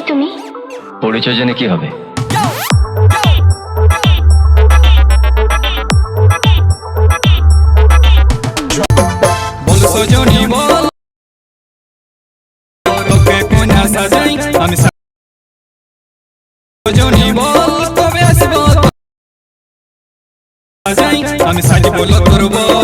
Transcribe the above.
তুমি? পরিচয় জেনে কি হবে? বল সজনী বল তোকে কোন সাজাই আমি সজনী বল তবে আসব সাজাই আমি সাজি বল তোর বল